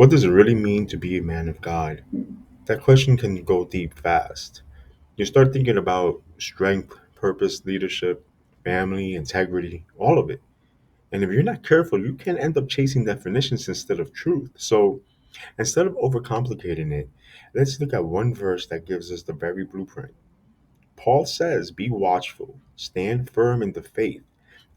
What does it really mean to be a man of God? That question can go deep fast. You start thinking about strength, purpose, leadership, family, integrity, all of it. And if you're not careful, you can end up chasing definitions instead of truth. So instead of overcomplicating it, let's look at one verse that gives us the very blueprint. Paul says, "Be watchful, stand firm in the faith,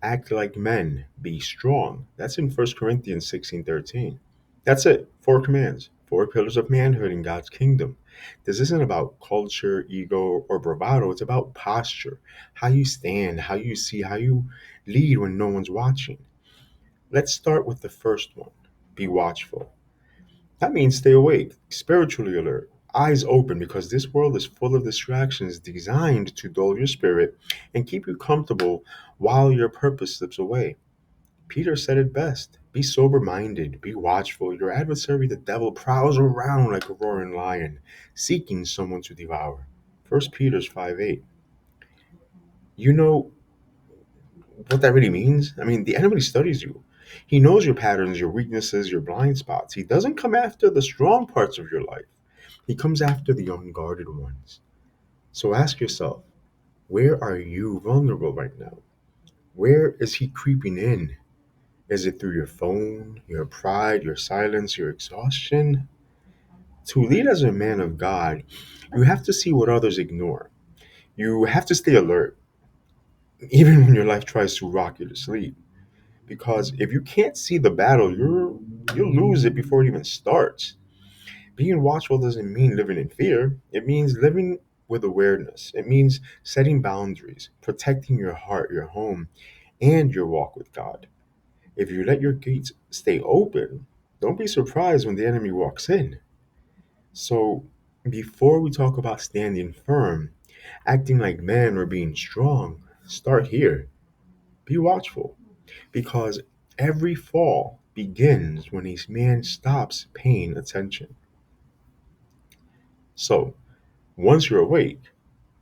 act like men, be strong." That's in 1 Corinthians 16:13. That's it. Four commands, four pillars of manhood in God's kingdom. This isn't about culture, ego, or bravado. It's about posture, how you stand, how you see, how you lead when no one's watching. Let's start with the first one. Be watchful. That means stay awake, spiritually alert, eyes open, because this world is full of distractions designed to dull your spirit and keep you comfortable while your purpose slips away. Peter said it best: be sober minded, be watchful. Your adversary, the devil, prowls around like a roaring lion, seeking someone to devour. 1 Peter 5:8. You know what that really means? I mean, the enemy studies you. He knows your patterns, your weaknesses, your blind spots. He doesn't come after the strong parts of your life. He comes after the unguarded ones. So ask yourself, where are you vulnerable right now? Where is he creeping in? Is it through your phone, your pride, your silence, your exhaustion? To lead as a man of God, you have to see what others ignore. You have to stay alert, even when your life tries to rock you to sleep. Because if you can't see the battle, you'll lose it before it even starts. Being watchful doesn't mean living in fear. It means living with awareness. It means setting boundaries, protecting your heart, your home, and your walk with God. If you let your gates stay open, don't be surprised when the enemy walks in. So, before we talk about standing firm, acting like men, or being strong, start here. Be watchful, because every fall begins when a man stops paying attention. So, once you're awake,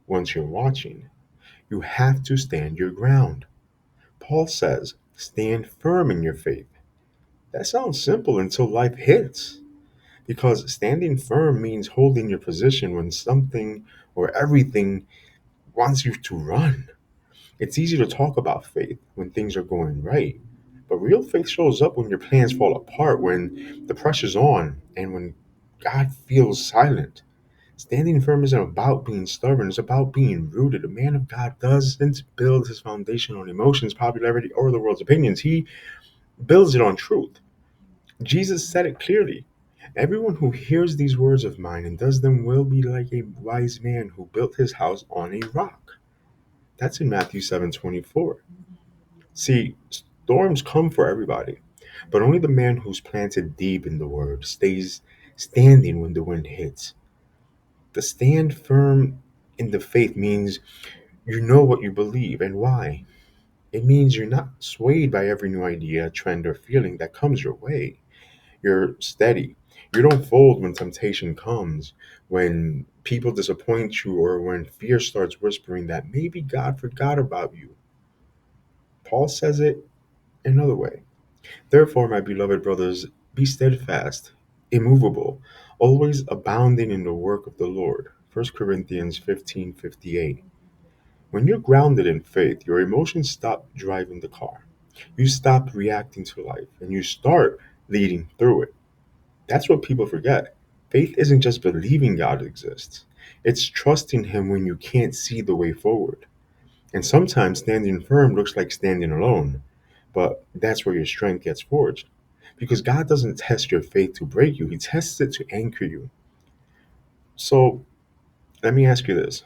once you're watching, you have to stand your ground. Paul says, stand firm in your faith. That sounds simple until life hits, because standing firm means holding your position when something or everything wants you to run. It's easy to talk about faith when things are going right, but real faith shows up when your plans fall apart, when the pressure's on, and when God feels silent. Standing firm isn't about being stubborn, it's about being rooted. A man of God doesn't build his foundation on emotions, popularity, or the world's opinions. He builds it on truth. Jesus said it clearly. Everyone who hears these words of mine and does them will be like a wise man who built his house on a rock. That's in Matthew 7:24. See, storms come for everybody, but only the man who's planted deep in the word stays standing when the wind hits. To stand firm in the faith means you know what you believe and why. It means you're not swayed by every new idea, trend, or feeling that comes your way. You're steady. You don't fold when temptation comes, when people disappoint you, or when fear starts whispering that maybe God forgot about you. Paul says it another way. Therefore, my beloved brothers, be steadfast, immovable, always abounding in the work of the Lord. 1 Corinthians 15:58. When you're grounded in faith, your emotions stop driving the car. You stop reacting to life and you start leading through it. That's what people forget. Faith isn't just believing God exists, it's trusting Him when you can't see the way forward. And sometimes standing firm looks like standing alone, but that's where your strength gets forged. Because God doesn't test your faith to break you, He tests it to anchor you. So let me ask you this: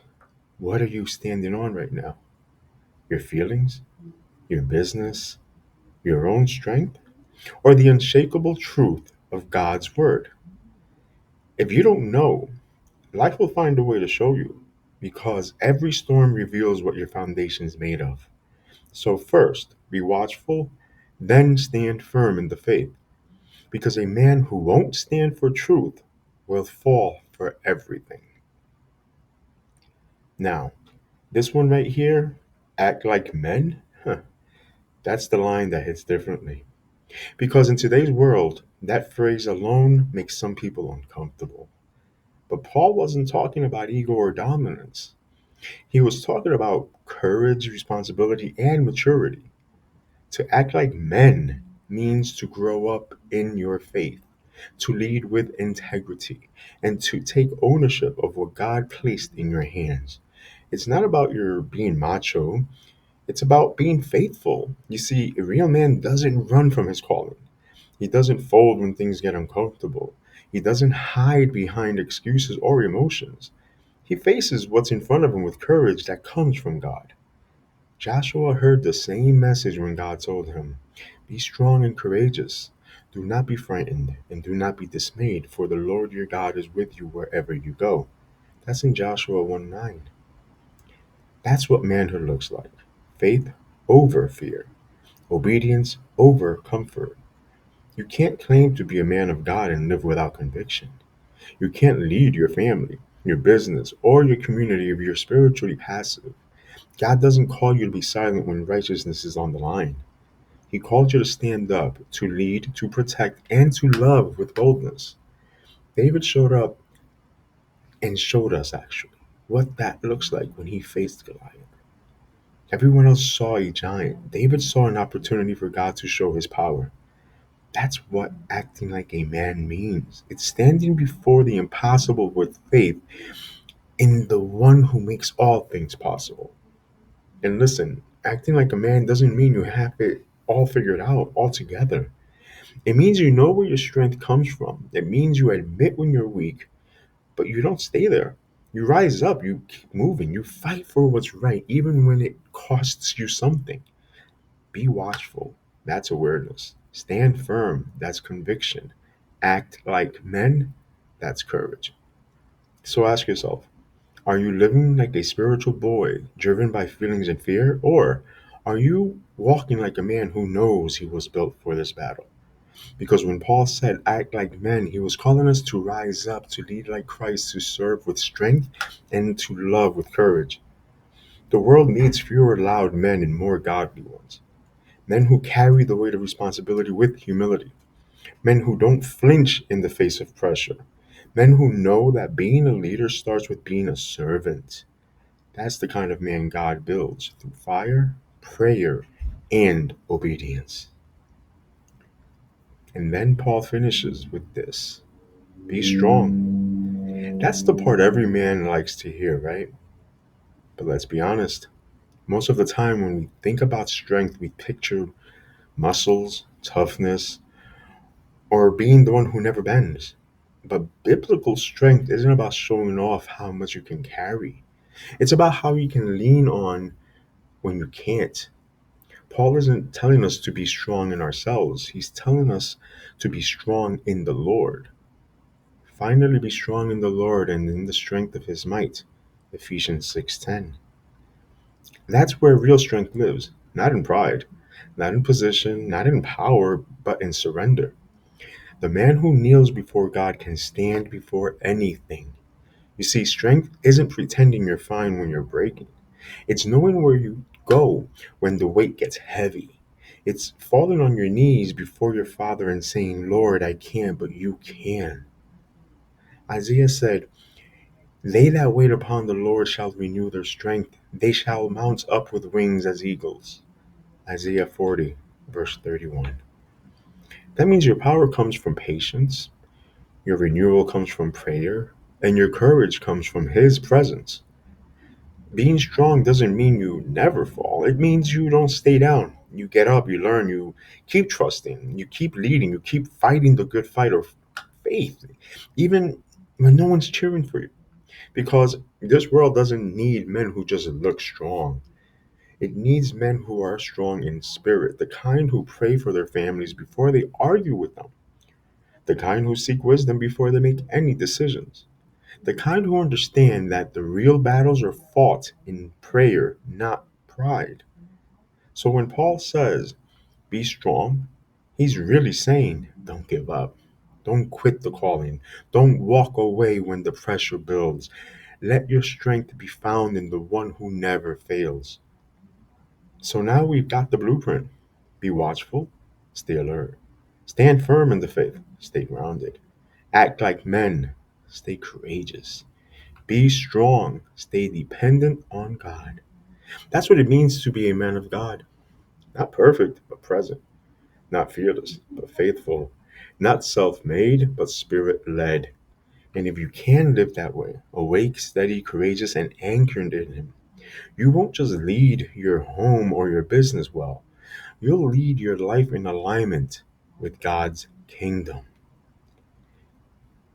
what are you standing on right now? Your feelings? Your business? Your own strength? Or the unshakable truth of God's Word? If you don't know, life will find a way to show you, because every storm reveals what your foundation is made of. So, first, be watchful, then stand firm in the faith, because a man who won't stand for truth will fall for everything. Now, this one right here, act like men, that's the line that hits differently. Because in today's world, That phrase alone makes some people uncomfortable. But Paul wasn't talking about ego or dominance. He was talking about courage, responsibility, and maturity. To act like men means to grow up in your faith, to lead with integrity, and to take ownership of what God placed in your hands. It's not about your being macho, it's about being faithful. You see, a real man doesn't run from his calling. He doesn't fold when things get uncomfortable. He doesn't hide behind excuses or emotions. He faces what's in front of him with courage that comes from God. Joshua heard the same message when God told him, "Be strong and courageous. Do not be frightened and do not be dismayed, for the Lord your God is with you wherever you go." That's in Joshua 1:9. That's what manhood looks like: faith over fear, obedience over comfort. You can't claim to be a man of God and live without conviction. You can't lead your family, your business, or your community if you're spiritually passive. God doesn't call you to be silent when righteousness is on the line. He called you to stand up, to lead, to protect, and to love with boldness. David showed up and showed us, actually, what that looks like when he faced Goliath. Everyone else saw a giant. David saw an opportunity for God to show his power. That's what acting like a man means. It's standing before the impossible with faith in the one who makes all things possible. And listen, acting like a man doesn't mean you have it all figured out altogether. It means you know where your strength comes from. It means you admit when you're weak, but you don't stay there. You rise up, you keep moving, you fight for what's right, even when it costs you something. Be watchful. That's awareness. Stand firm. That's conviction. Act like men. That's courage. So ask yourself, are you living like a spiritual boy, driven by feelings and fear? Or are you walking like a man who knows he was built for this battle? Because when Paul said, act like men, he was calling us to rise up, to lead like Christ, to serve with strength, and to love with courage. The world needs fewer loud men and more godly ones. Men who carry the weight of responsibility with humility. Men who don't flinch in the face of pressure. Men who know that being a leader starts with being a servant. That's the kind of man God builds through fire, prayer, and obedience. And then Paul finishes with this: be strong. That's the part every man likes to hear, right? But let's be honest. Most of the time, when we think about strength, we picture muscles, toughness, or being the one who never bends. But biblical strength isn't about showing off how much you can carry, it's about how you can lean on when you can't. Paul isn't telling us to be strong in ourselves, he's telling us to be strong in the Lord. Finally, be strong in the Lord and in the strength of his might. Ephesians 6:10. That's where real strength lives, not in pride, not in position, not in power, but in surrender. The man who kneels before God can stand before anything. You see, strength isn't pretending you're fine when you're breaking. It's knowing where you go when the weight gets heavy. It's falling on your knees before your Father and saying, "Lord, I can't, but you can." Isaiah said, "They that wait upon the Lord shall renew their strength. They shall mount up with wings as eagles." Isaiah 40, verse 31. That means your power comes from patience, your renewal comes from prayer, and your courage comes from His presence. Being strong doesn't mean you never fall. It means you don't stay down. You get up, you learn, you keep trusting, you keep leading, you keep fighting the good fight of faith, even when no one's cheering for you. Because this world doesn't need men who just look strong. It needs men who are strong in spirit, the kind who pray for their families before they argue with them, the kind who seek wisdom before they make any decisions, the kind who understand that the real battles are fought in prayer, not pride. So when Paul says, be strong, he's really saying, don't give up. Don't quit the calling. Don't walk away when the pressure builds. Let your strength be found in the one who never fails. So now we've got the blueprint. Be watchful, stay alert. Stand firm in the faith. Stay grounded. Act like men. Stay courageous. Be strong. Stay dependent on God. That's what it means to be a man of God. Not perfect, but present. Not fearless, but faithful. Not self made, but spirit led. And if you can live that way, awake, steady, courageous, and anchored in Him, you won't just lead your home or your business well, you'll lead your life in alignment with God's kingdom.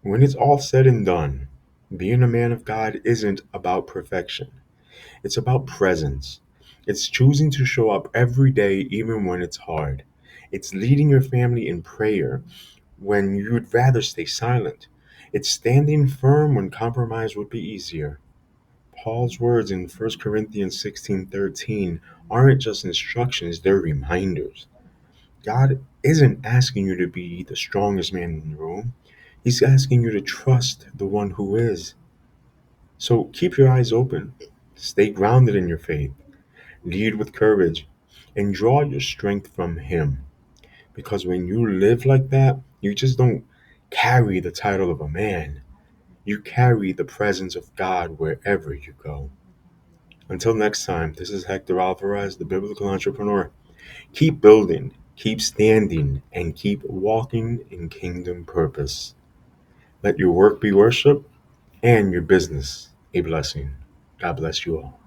When it's all said and done, being a man of God isn't about perfection, it's about presence. It's choosing to show up every day, even when it's hard. It's leading your family in prayer when you'd rather stay silent. It's standing firm when compromise would be easier. Paul's words in 1 Corinthians 16:13 aren't just instructions, they're reminders. God isn't asking you to be the strongest man in the room. He's asking you to trust the one who is. So keep your eyes open. Stay grounded in your faith. Lead with courage. And draw your strength from Him. Because when you live like that, you just don't carry the title of a man. You carry the presence of God wherever you go. Until next time, this is Hector Alvarez, the Biblical Entrepreneur. Keep building, keep standing, and keep walking in kingdom purpose. Let your work be worship and your business a blessing. God bless you all.